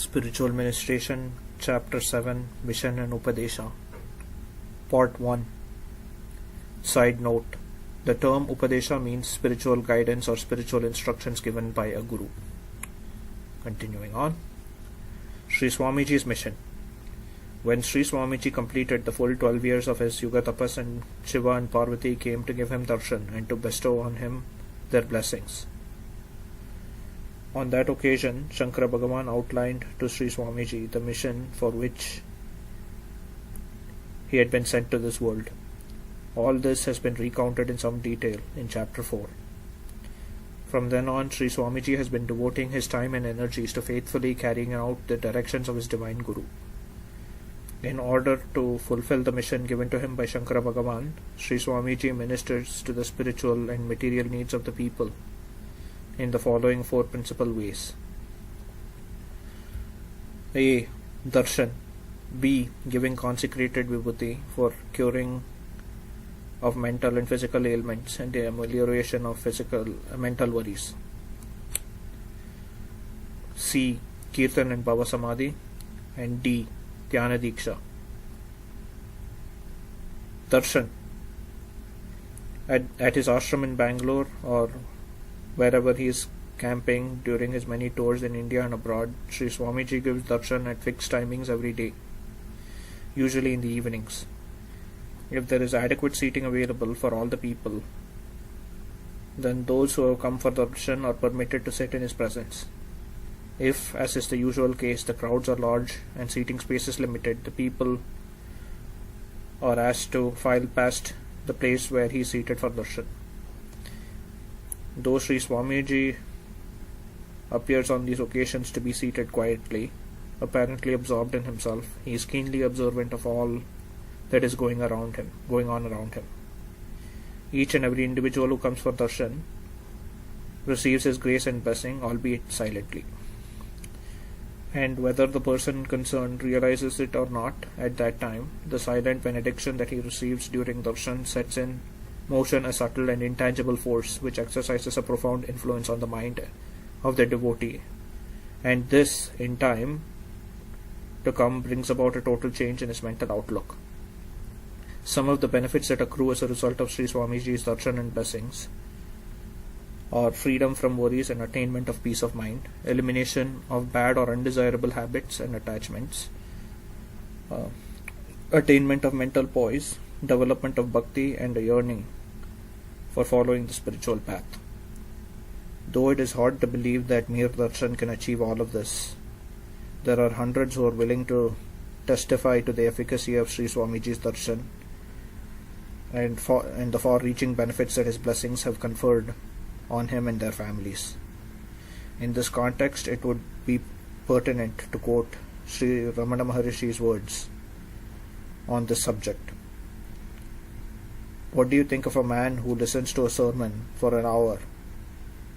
Spiritual Ministration, Chapter 7, Mission and Upadesha. Part 1. Side note: the term Upadesha means spiritual guidance or spiritual instructions given by a guru. Continuing on. Sri Swamiji's mission. When Sri Swamiji completed the full 12 years of his Yuga Tapas, and Shiva and Parvati came to give him darshan and to bestow on him their blessings. On that occasion, Shankara Bhagavan outlined to Sri Swamiji the mission for which he had been sent to this world. All this has been recounted in some detail in Chapter 4. From then on, Sri Swamiji has been devoting his time and energies to faithfully carrying out the directions of his Divine Guru. In order to fulfill the mission given to him by Shankara Bhagavan, Sri Swamiji ministers to the spiritual and material needs of the people in the following 4 principal ways. A. Darshan. B. Giving consecrated vibhuti for curing of mental and physical ailments and the amelioration of mental worries. C. Kirtan and Bhava Samadhi. And D. Dhyana Diksha. Darshan. At his ashram in Bangalore or wherever he is camping during his many tours in India and abroad, Sri Swamiji gives darshan at fixed timings every day, usually in the evenings. If there is adequate seating available for all the people, then those who have come for darshan are permitted to sit in his presence. If, as is the usual case, the crowds are large and seating space is limited, the people are asked to file past the place where he is seated for darshan. Though Sri Swamiji appears on these occasions to be seated quietly, apparently absorbed in himself, he is keenly observant of all that is going on around him. Each and every individual who comes for darshan receives his grace and blessing, albeit silently. And whether the person concerned realizes it or not at that time, the silent benediction that he receives during darshan sets in motion a subtle and intangible force which exercises a profound influence on the mind of the devotee, and this, in time to come, brings about a total change in his mental outlook. Some of the benefits that accrue as a result of Sri Swamiji's darshan and blessings are freedom from worries and attainment of peace of mind, elimination of bad or undesirable habits and attachments, attainment of mental poise, development of bhakti, and a yearning for following the spiritual path. Though it is hard to believe that mere darshan can achieve all of this, there are hundreds who are willing to testify to the efficacy of Sri Swamiji's darshan and the far-reaching benefits that his blessings have conferred on him and their families. In this context, it would be pertinent to quote Sri Ramana Maharishi's words on this subject. What do you think of a man who listens to a sermon for an hour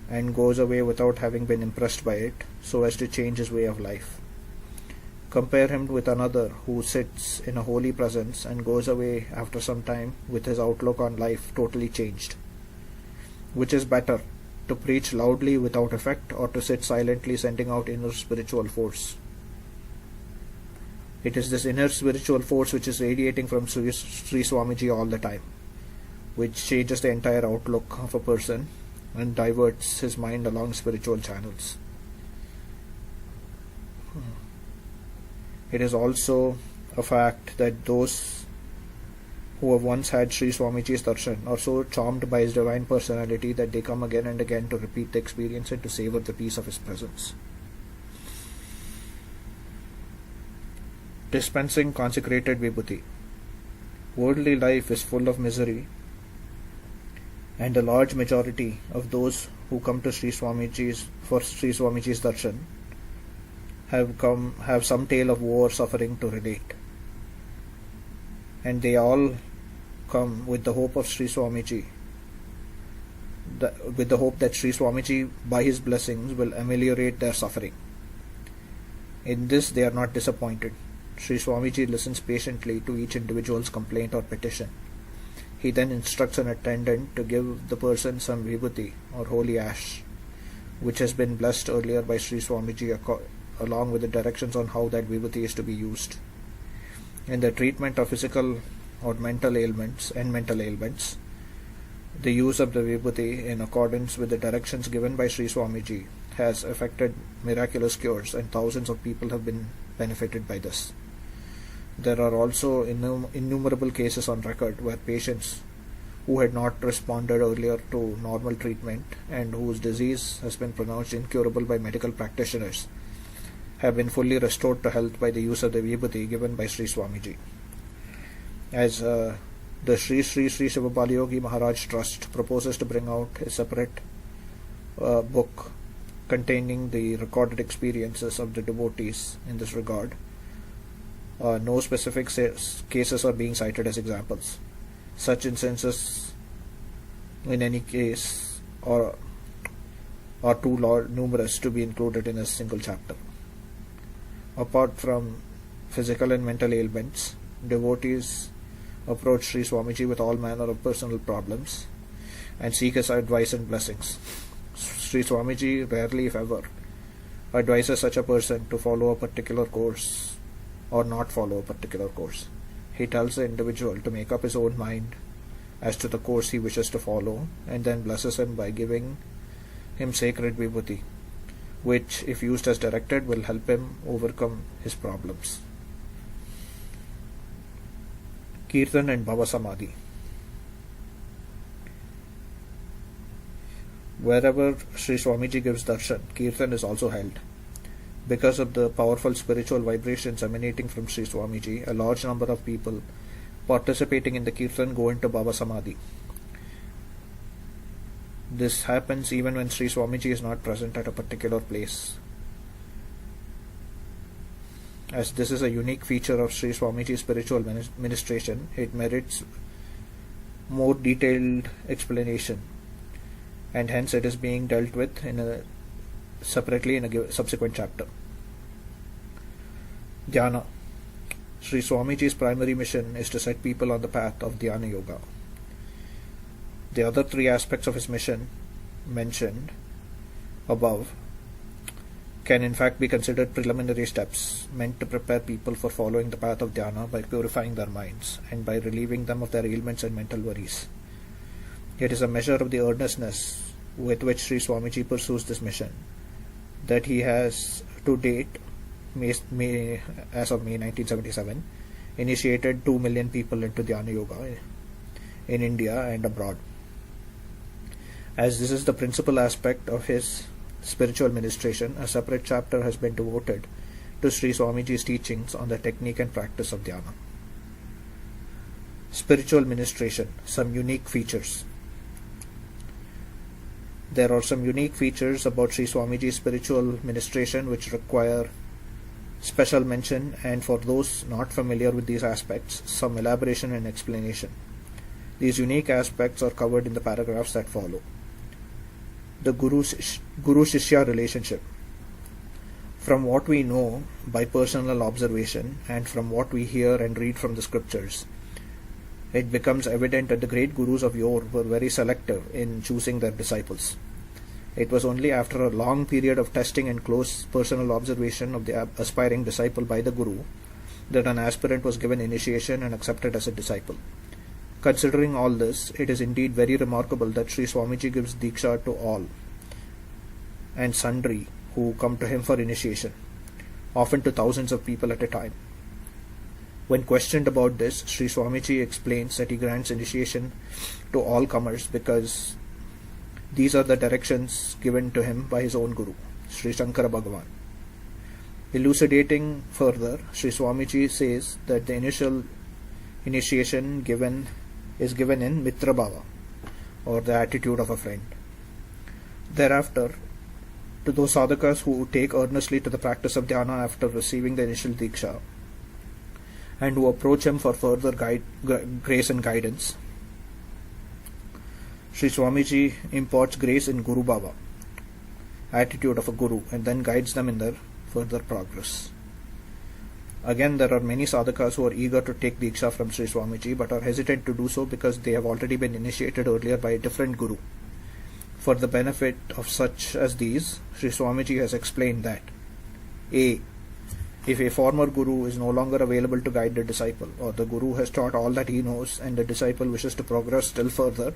and goes away without having been impressed by it so as to change his way of life? Compare him with another who sits in a holy presence and goes away after some time with his outlook on life totally changed. Which is better, to preach loudly without effect, or to sit silently sending out inner spiritual force? It is this inner spiritual force which is radiating from Sri Swamiji all the time, which changes the entire outlook of a person and diverts his mind along spiritual channels. It is also a fact that those who have once had Sri Swamiji's darshan are so charmed by his divine personality that they come again and again to repeat the experience and to savor the peace of his presence. Dispensing consecrated vibhuti. Worldly life is full of misery, and a large majority of those who come to Sri Swamiji's darshan have some tale of woe or suffering to relate, and they all come with the hope of Sri Swamiji, with the hope that Sri Swamiji by his blessings will ameliorate their suffering. In this they are not disappointed. Sri Swamiji listens patiently to each individual's complaint or petition. He then instructs an attendant to give the person some vibhuti or holy ash, which has been blessed earlier by Sri Swamiji along with the directions on how that vibhuti is to be used. In the treatment of physical or mental ailments, the use of the vibhuti in accordance with the directions given by Sri Swamiji has effected miraculous cures, and thousands of people have been benefited by this. There are also innumerable cases on record where patients who had not responded earlier to normal treatment and whose disease has been pronounced incurable by medical practitioners have been fully restored to health by the use of the vibhuti given by Sri Swamiji. As the Sri Sivabalayogi Maharaj Trust proposes to bring out a separate book containing the recorded experiences of the devotees in this regard, no specific cases are being cited as examples. Such instances, in any case, are too numerous to be included in a single chapter. Apart from physical and mental ailments, devotees approach Sri Swamiji with all manner of personal problems and seek his advice and blessings. Sri Swamiji rarely, if ever, advises such a person to follow a particular course or not follow a particular course. He tells the individual to make up his own mind as to the course he wishes to follow, and then blesses him by giving him sacred vibhuti, which, if used as directed, will help him overcome his problems. Kirtan and Bhava Samadhi. Wherever Sri Swamiji gives darshan, Kirtan is also held. Because of the powerful spiritual vibrations emanating from Sri Swamiji, a large number of people participating in the Kirtan go into Bhava Samadhi. This happens even when Sri Swamiji is not present at a particular place. As this is a unique feature of Sri Swamiji's spiritual ministration, it merits more detailed explanation, and hence it is being dealt with separately in a subsequent chapter. Dhyana. Sri Swamiji's primary mission is to set people on the path of Dhyana Yoga. The other three aspects of his mission mentioned above can in fact be considered preliminary steps meant to prepare people for following the path of dhyana by purifying their minds and by relieving them of their ailments and mental worries. It is a measure of the earnestness with which Sri Swamiji pursues this mission that he has to date, as of May 1977, initiated 2 million people into Dhyana Yoga in India and abroad. As this is the principal aspect of his spiritual ministration, a separate chapter has been devoted to Sri Swamiji's teachings on the technique and practice of dhyana. Spiritual ministration, some unique features. There are some unique features about Sri Swamiji's spiritual ministration which require special mention, and for those not familiar with these aspects, some elaboration and explanation. These unique aspects are covered in the paragraphs that follow. The Guru-Shishya relationship. From what we know by personal observation and from what we hear and read from the scriptures, it becomes evident that the great Gurus of yore were very selective in choosing their disciples. It was only after a long period of testing and close personal observation of the aspiring disciple by the Guru that an aspirant was given initiation and accepted as a disciple. Considering all this, it is indeed very remarkable that Sri Swamiji gives Diksha to all and sundry who come to him for initiation, often to thousands of people at a time. When questioned about this, Sri Swamiji explains that he grants initiation to all comers because these are the directions given to him by his own Guru, Sri Shankara Bhagavan. Elucidating further, Sri Swamiji says that the initial initiation is given in Mitra Bhava, or the attitude of a friend. Thereafter, to those sadhakas who take earnestly to the practice of dhyana after receiving the initial diksha, and who approach him for further grace and guidance, Sri Swamiji imparts grace in Guru Bhava, attitude of a Guru, and then guides them in their further progress. Again, there are many sadhakas who are eager to take Diksha from Sri Swamiji but are hesitant to do so because they have already been initiated earlier by a different Guru. For the benefit of such as these, Sri Swamiji has explained that A. If a former guru is no longer available to guide the disciple, or the guru has taught all that he knows and the disciple wishes to progress still further,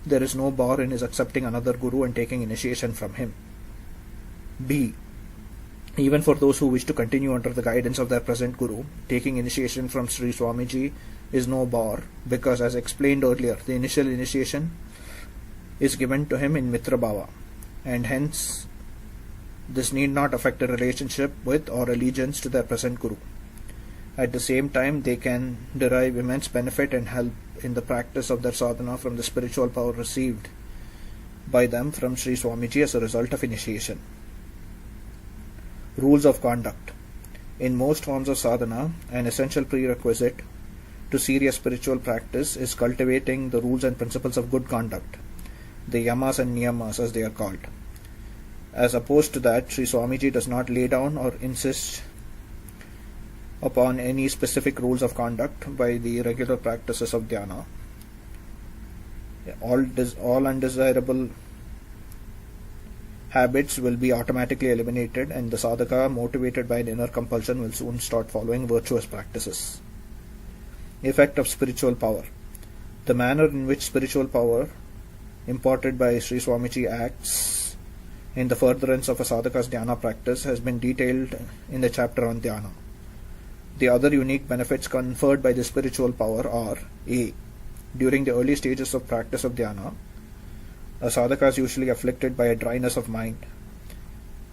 there is no bar in his accepting another guru and taking initiation from him. B. Even for those who wish to continue under the guidance of their present guru, taking initiation from Sri Swamiji is no bar, because as explained earlier, the initial initiation is given to him in Mitra Bhava, and hence this need not affect a relationship with or allegiance to their present guru. At the same time, they can derive immense benefit and help in the practice of their sadhana from the spiritual power received by them from Sri Swamiji as a result of initiation. Rules of conduct. In most forms of sadhana, an essential prerequisite to serious spiritual practice is cultivating the rules and principles of good conduct, the yamas and niyamas as they are called. As opposed to that, Sri Swamiji does not lay down or insist upon any specific rules of conduct by the regular practices of dhyana. All undesirable habits will be automatically eliminated, and the sadhaka, motivated by an inner compulsion, will soon start following virtuous practices. Effect of spiritual power. The manner in which spiritual power imparted by Sri Swamiji acts in the furtherance of a sadhaka's dhyana practice has been detailed in the chapter on dhyana. The other unique benefits conferred by the spiritual power are: A. During the early stages of practice of dhyana, a sadhaka is usually afflicted by a dryness of mind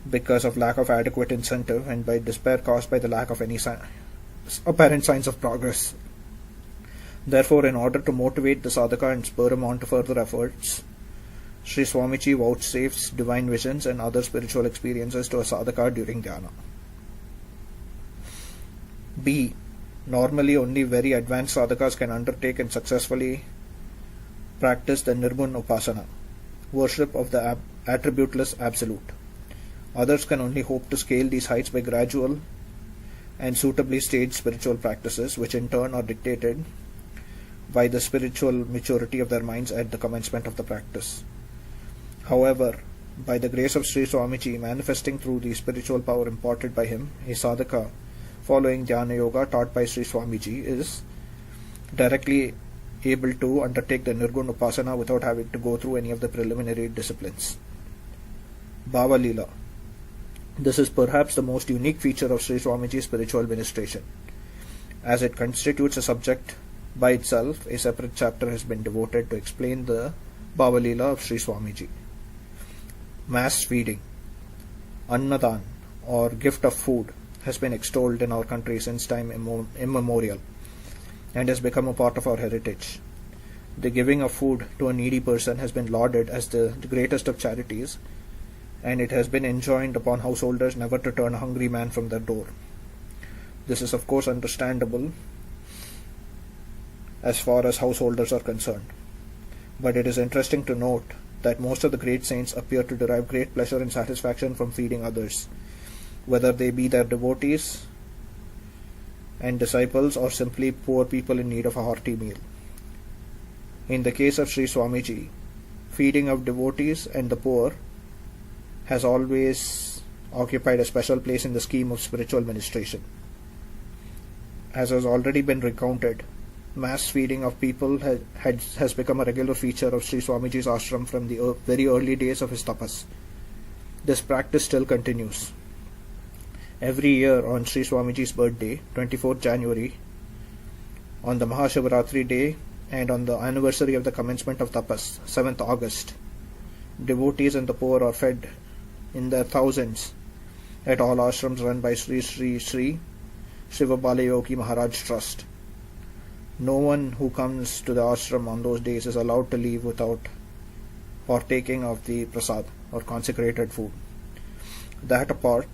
because of lack of adequate incentive and by despair caused by the lack of any apparent signs of progress. Therefore, in order to motivate the sadhaka and spur him on to further efforts, Sri Swamiji vouchsafes divine visions and other spiritual experiences to a sadhaka during dhyana. B. Normally only very advanced sadhakas can undertake and successfully practice the Nirgun Upasana, worship of the attributeless Absolute. Others can only hope to scale these heights by gradual and suitably staged spiritual practices, which in turn are dictated by the spiritual maturity of their minds at the commencement of the practice. However, by the grace of Sri Swamiji manifesting through the spiritual power imparted by him, a sadhaka following Dhyana Yoga taught by Sri Swamiji is directly able to undertake the Nirgun Upasana without having to go through any of the preliminary disciplines. Bhava Leela. This is perhaps the most unique feature of Sri Swamiji's spiritual ministration. As it constitutes a subject by itself, a separate chapter has been devoted to explain the Bhava Leela of Sri Swamiji. Mass feeding. Annadan, or gift of food, has been extolled in our country since time immemorial and has become a part of our heritage. The giving of food to a needy person has been lauded as the greatest of charities, and it has been enjoined upon householders never to turn a hungry man from their door. This is of course understandable as far as householders are concerned, but it is interesting to note that most of the great saints appear to derive great pleasure and satisfaction from feeding others, whether they be their devotees and disciples or simply poor people in need of a hearty meal. In the case of Sri Swamiji, feeding of devotees and the poor has always occupied a special place in the scheme of spiritual ministration. As has already been recounted, mass feeding of people has become a regular feature of Sri Swamiji's ashram from the very early days of his tapas. This practice still continues. Every year on Sri Swamiji's birthday, 24th January, on the Mahashivaratri day, and on the anniversary of the commencement of tapas, 7th August, devotees and the poor are fed in their thousands at all ashrams run by Sri Sivabalayogi Maharaj Trust. No one who comes to the ashram on those days is allowed to leave without partaking of the prasad or consecrated food. That apart,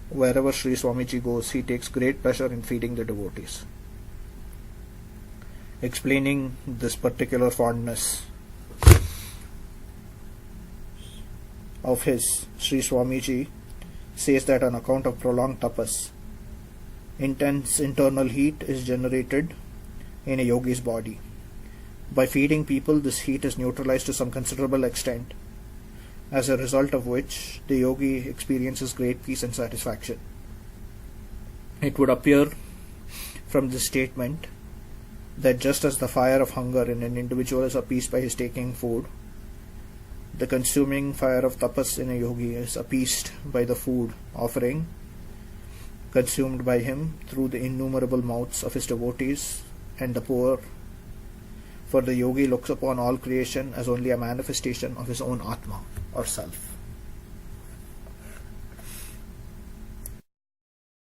wherever Sri Swamiji goes, he takes great pleasure in feeding the devotees. Explaining this particular fondness of his, Sri Swamiji says that on account of prolonged tapas, intense internal heat is generated in a yogi's body. By feeding people, this heat is neutralized to some considerable extent, as a result of which the yogi experiences great peace and satisfaction. It would appear from this statement that just as the fire of hunger in an individual is appeased by his taking food, the consuming fire of tapas in a yogi is appeased by the food offering consumed by him through the innumerable mouths of his devotees and the poor, for the yogi looks upon all creation as only a manifestation of his own Atma or self.